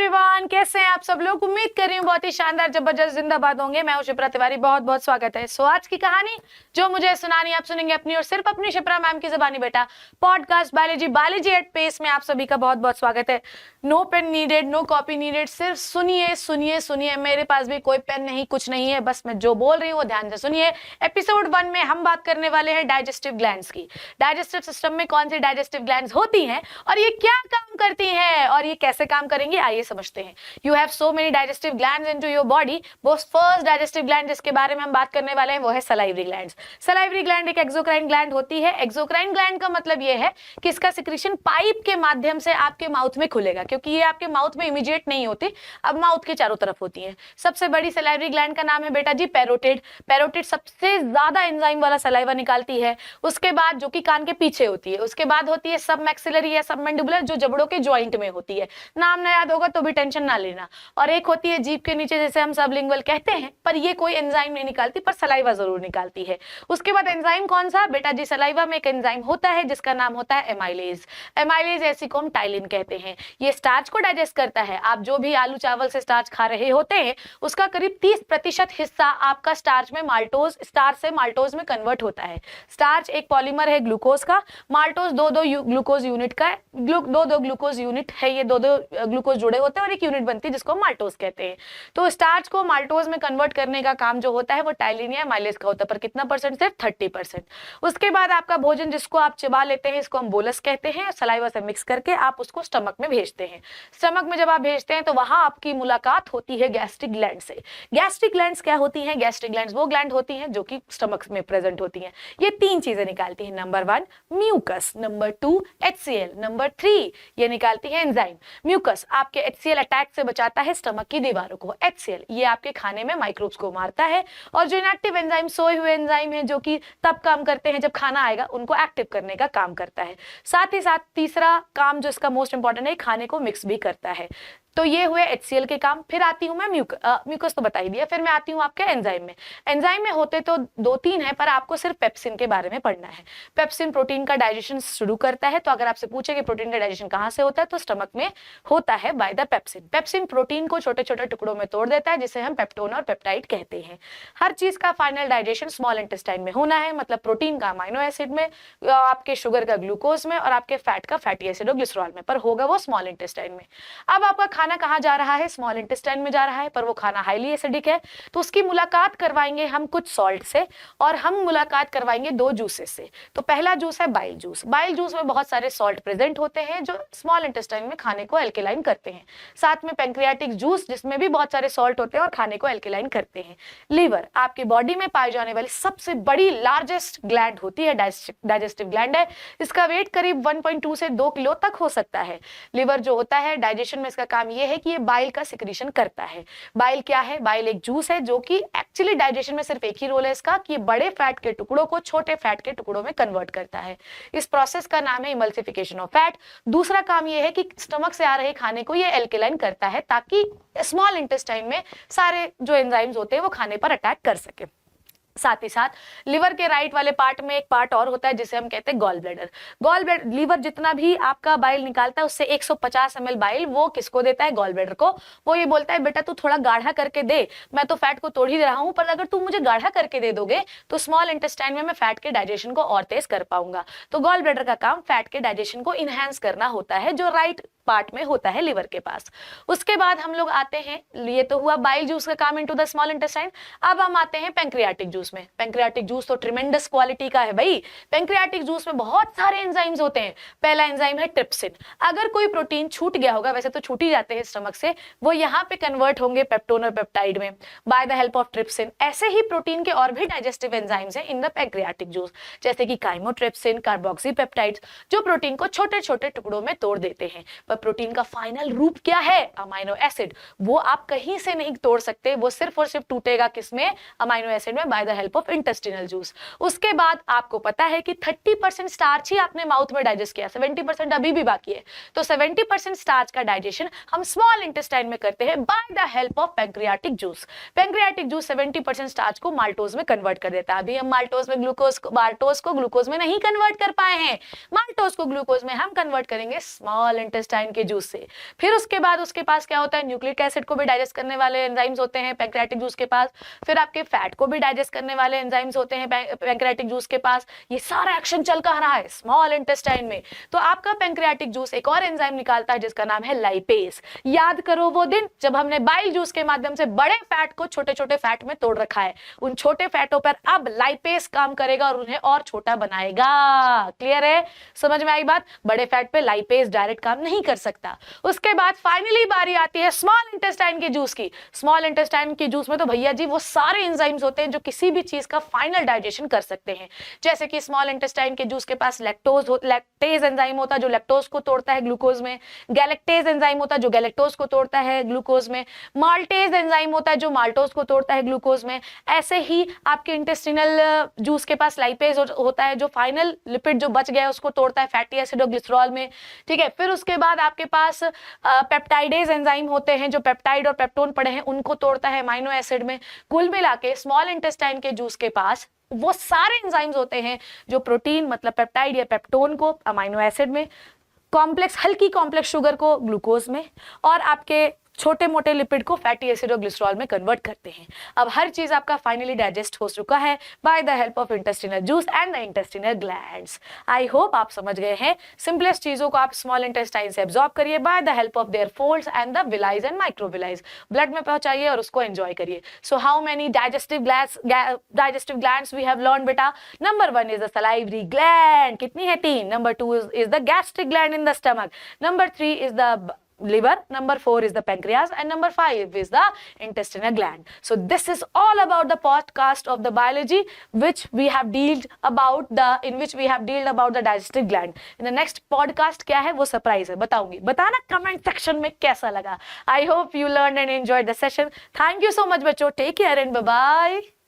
Everyone, कैसे हैं आप सब लोग। उम्मीद कर रही हूँ बहुत ही शानदार जबरदस्त जिंदाबाद होंगे। मैं हूं शिप्रा तिवारी, बहुत बहुत स्वागत है। सो आज की कहानी जो मुझे सुनानी आप सुनेंगे अपनी और सिर्फ अपनी शिप्रा मैम की जुबानी बेटा पॉडकास्ट बायोलॉजी एट पेस में आप सभी का बहुत बहुत स्वागत है। No pen needed, no copy needed, सिर्फ सुनिए सुनिए सुनिए। मेरे पास भी कोई पेन नहीं, कुछ नहीं है, बस मैं जो बोल रही हूँ वो ध्यान से सुनिए। एपिसोड 1 में हम बात करने वाले हैं डाइजेस्टिव ग्लैंड्स की। डाइजेस्टिव सिस्टम में कौन सी डाइजेस्टिव ग्लैंड्स होती हैं और ये क्या काम करती हैं और ये कैसे काम करेंगे, आइए समझते हैं। You have so many digestive glands into your body. वो फर्स्ट डाइजेस्टिव ग्लैंड जिसके बारे में हम बात करने वाले हैं वो है सलाइवरी ग्लैंड्स। सलाइवरी ग्लैंड एक एक्सोक्राइन ग्लैंड होती है। एक्सोक्राइन ग्लैंड का मतलब ये है कि इसका सिक्रीशन पाइप के माध्यम से आपके माउथ में खुलेगा, क्योंकि ये आपके माउथ में इमीडिएट नहीं होती, अब माउथ के चारों तरफ होती है। सबसे बड़ी सलाइवरी ग्लैंड का नाम है बेटा जी पैरोटिड। पैरोटिड सबसे ज्यादा एंजाइम वाला सलाइवा निकालती है। उसके बाद जो कि कान के पीछे होती है, उसके बाद होती है सब मैक्सिलरी या सब मैंडिबुलर, जो जबड़ों के जॉइंट में होती है। नाम ना याद होगा तो भी टेंशन ना लेना। और एक होती है जीभ के नीचे, जैसे हम सबलिंगुअल कहते हैं, पर ये कोई एंजाइम नहीं निकालती, पर सलाइवा जरूर निकालती है। उसके बाद एंजाइम कौन सा बेटा जी, सलाइवा में एक एंजाइम होता है जिसका नाम होता है एमाइलेज। एमाइलेज ऐसी को हम टाइलिन कहते हैं। ये स्टार्च को डाइजेस्ट करता है। आप जो भी आलू चावल से स्टार्च खा रहे होते हैं उसका करीब 30% हिस्सा आपका स्टार्च में माल्टोज, स्टार्च से माल्टोज में कन्वर्ट होता है। स्टार्च एक पॉलीमर है ग्लूकोज का, माल्टोज दो ग्लूकोज यूनिट का, दो ग्लूकोज यूनिट है, ये दो ग्लूकोज जुड़े होते हैं और एक यूनिट बनती है जिसको माल्टोज कहते हैं। तो स्टार्च को माल्टोज में कन्वर्ट करने का काम जो होता है वो टाइलिन या माइलेज का होता है, पर कितना परसेंट, सिर्फ 30%। उसके बाद आपका भोजन जिसको आप चबा लेते हैं, इसको हम बोलस कहते हैं। सलाइवा से मिक्स करके आप उसको स्टमक में भेजते हैं। स्टमक में जब आप भेजते हैं तो वहां आपकी मुलाकात होती है गैस्ट्रिक ग्लैंड से। गैस्ट्रिक ग्लैंड्स क्या होती हैं? गैस्ट्रिक ग्लैंड्स वो ग्लैंड होती हैं जो कि स्टमक में प्रेजेंट होती हैं। ये 3 चीजें निकालती हैं। Number 1 mucus, number 2 HCl, number 3 ये निकालती है एंजाइम। म्यूकस आपके HCl अटैक से बचाता है स्टमक की दीवारों को। HCl ये आपके खाने में माइक्रोब्स को मारता है। और जो इनएक्टिव एंजाइम, सोए हुए एंजाइम है जो कि तब काम करते हैं जब खाना आएगा, उनको एक्टिव करने का काम करता है। साथ ही साथ तीसरा काम जो इसका मोस्ट इंपॉर्टेंट है, खाने को मिक्स भी करता है। तो ये हुए HCl के काम। फिर आती हूं मैं म्यूकस तो बता ही दिया। फिर मैं आती हूं आपके एंजाइम में। एंजाइम में होते तो 2-3 है, पर आपको सिर्फ पेप्सिन के बारे में पढ़ना है। पेप्सिन प्रोटीन का डाइजेशन शुरू करता है। तो अगर आपसे पूछे कि प्रोटीन का डाइजेशन कहां से होता है, तो स्टमक में होता है by the pepsin. Pepsin protein को छोटे छोटे टुकड़ों में तोड़ देता है, जिसे हम पेप्टोन और पेप्टाइड कहते हैं। हर चीज का फाइनल डाइजेशन स्मॉल इंटेस्टाइन में होना है, मतलब प्रोटीन का अमाइनो एसिड में, आपके शुगर का ग्लूकोज में और आपके फैट का फैटी एसिड और ग्लिसरॉल में, पर होगा वो स्मॉल इंटेस्टाइन में। अब आपका खाना कहां जा रहा है? स्मॉल इंटेस्टाइन में जा रहा है, पर वो खाना हाईली एसिडिक है। तो उसकी मुलाकात करवाएंगे हम कुछ सॉल्ट से, और हम मुलाकात करवाएंगे 2 जूसेस से। तो पहला जूस है बाइल जूस। बाइल जूस में बहुत सारे सॉल्ट प्रेजेंट होते हैं जो स्मॉल इंटेस्टाइन में खाने को एल्केलाइन करते हैं। साथ में पैंक्रियाटिक जूस, जिसमें भी बहुत सारे सॉल्ट होते हैं और खाने को एल्केलाइन करते हैं। लीवर आपकी बॉडी में पाई जाने वाली सबसे बड़ी लार्जेस्ट ग्लैंड होती है, डाइजेस्टिव ग्लैंड है। इसका वेट करीब 1.2 से 2 किलो तक हो सकता है। लीवर जो होता है डाइजेशन में, इसका काम यह है कि ये बाइल का सिक्रीशन करता है। बाइल क्या है? बाइल एक जूस है जो कि एक्चुअली डाइजेशन में सिर्फ एक ही रोल है इसका, कि बड़े फैट के टुकड़ों को छोटे फैट के टुकड़ों में कन्वर्ट करता है। इस प्रोसेस का नाम है इमल्सिफिकेशन ऑफ फैट। दूसरा काम यह है कि स्टमक से आ रहे खाने को ये एल्केलाइन करता है, ताकि स्मॉल इंटेस्टाइन में सारे जो एंजाइम्स होते हैं वो खाने पर अटैक कर सके। साथ ही साथ लिवर के राइट वाले पार्ट में एक पार्ट और होता है जिसे हम कहते हैं gall bladder. Gall bladder, liver जितना भी आपका बाइल निकालता है उससे 150 ml बाइल वो किसको देता है? गॉल ब्लैडर को। वो ये बोलता है बेटा तू थोड़ा गाढ़ा करके दे, मैं तो फैट को तोड़ ही रहा हूं, पर अगर तू मुझे गाढ़ा करके दे दोगे तो स्मॉल इंटेस्टाइन में मैं फैट के डाइजेशन को और तेज कर पाऊंगा। तो गॉल ब्लैडर का काम फैट के डाइजेशन को इनहेंस करना होता है, जो राइट पार्ट में होता है लिवर के पास। उसके बाद हम लोग आते हैं, ये तो हुआ बाइल जूस का काम इनटू द स्मॉल इंटेस्टाइन। अब हम आते हैं पैंक्रियाटिक जूस में। पैंक्रियाटिक जूस तो ट्रिमेंडस क्वालिटी का है भाई। पैंक्रियाटिक जूस में बहुत सारे एंजाइम्स होते हैं। पहला एंजाइम है ट्रिप्सिन। अगर कोई प्रोटीन छूट गया होगा, वैसे तो छूट ही जाते हैं स्टमक से, वो यहाँ पे कन्वर्ट होंगे पेप्टोन और पेप्टाइड में bye the help of trypsin. ऐसे ही प्रोटीन के और भी डाइजेस्टिव एंजाइम्स हैं इन द पैंक्रियाटिक जूस, जैसे कि काइमोट्रिप्सिन, कार्बोक्सीपेप्टाइड्स, जो प्रोटीन को छोटे छोटे टुकड़ों में तोड़ देते हैं। प्रोटीन का फाइनल रूप क्या है? Amino acid. वो आप कहीं से नहीं तोड़ सकते, वो सिर्फ और सिर्फ टूटेगा किसमें? अमाइनो एसिड में, bye the help of intestinal juice. उसके बाद आपको पता है कि 30% स्टार्च ही आपने माउथ में डाइजेस्ट किया, 70% अभी भी बाकी है। तो 70% स्टार्च का डाइजेशन हम स्मॉल इंटेस्टाइन में करते हैं bye the help of pancreatic juice. Pancreatic juice 70% starch को माल्टोज में कन्वर्ट कर देता है। अभी हम माल्टोज को ग्लूकोज में नहीं कन्वर्ट कर पाए हैं। माल्टोज को ग्लूकोज में हम कन्वर्ट करेंगे स्मॉल इंटेस्टाइन इंटेस्टाइन के जूस से। फिर उसके बाद उसके पास क्या होता है, न्यूक्लिक एसिड को भी डाइजेस्ट करने वाले एंजाइम्स होते हैं पैंक्रियाटिक जूस के पास। फिर आपके फैट को भी डाइजेस्ट करने वाले एंजाइम्स होते हैं पैंक्रियाटिक जूस के पास। ये सारा एक्शन चल कहाँ रहा है, स्मॉल इंटेस्टाइन में। तो आपका पैंक्रियाटिक जूस एक और एंजाइम निकालता है जिसका नाम है लाइपेज। याद करो वो दिन जब हमने बाइल जूस के माध्यम से बड़े फैट को छोटे छोटे फैट में तोड़ रखा है। उन छोटे फैटों पर अब लाइपेज काम करेगा और उन्हें और छोटा बनाएगा। क्लियर है, समझ में आई बात? बड़े फैट पे लाइपेज डायरेक्ट काम नहीं कर सकता। उसके बाद फाइनली बारी आती है स्मॉल इंटेस्टाइन के जूस की। स्मॉल इंटेस्टाइन के जूस में तो भैया जी वो सारे एंजाइम्स होते हैं जो किसी भी चीज का फाइनल डाइजेशन कर सकते हैं। जैसे कि स्मॉल इंटेस्टाइन के जूस के पास लैक्टेज एंजाइम होता है जो लैक्टोज को तोड़ता है ग्लूकोज में। गैलेक्टेज एंजाइम होता है जो गैलेक्टोज को तोड़ता है ग्लूकोज में। माल्टेज एंजाइम होता है जो माल्टोज को तोड़ता है ग्लूकोज में। ऐसे ही आपके इंटेस्टिनल जूस के पास लाइपेज होता है जो फाइनल लिपिड जो बच गया है उसको तोड़ता है फैटी एसिड और ग्लिसरॉल में। ठीक है, फिर उसके बाद आपके पास पेप्टाइडेज एंजाइम होते हैं जो पेप्टाइड और पेप्टोन पड़े हैं उनको तोड़ता है अमीनो एसिड में। कुल मिला के स्मॉल इंटेस्टाइन के जूस के पास वो सारे एंजाइम्स होते हैं जो प्रोटीन मतलब पेप्टाइड या पेप्टोन को अमीनो एसिड में, कॉम्प्लेक्स हल्की कॉम्प्लेक्स शुगर को ग्लूकोज में और आपके छोटे मोटे लिपिड को फैटी एसिड और ग्लिसरॉल में कन्वर्ट करते हैं। अब हर चीज आपका फाइनली डाइजेस्ट हो चुका है by the help of intestinal juice and the intestinal glands. I hope आप समझ गए हैं। सिंपलेस्ट चीजों को आप स्मॉल इंटेस्टाइन से एब्जॉर्ब करिए by the help of their folds and the villi and microvilli, blood में पहुंचाइए और उसको एंजॉय करिए। So how many digestive glands we have learn बेटा? Number 1 is the salivary gland, कितनी है? 3। Number 2 is the gastric gland in the stomach. Number 3 is the liver. Number 4 is the pancreas and number 5 is the intestinal gland. So this is all about the podcast of the biology in which we have dealt about the digestive gland. In the next podcast क्या है वो surprise है, बताऊंगी। बताना comment section में कैसा लगा। I hope you learned and enjoyed the session. Thank you so much बच्चों, take care and bye bye.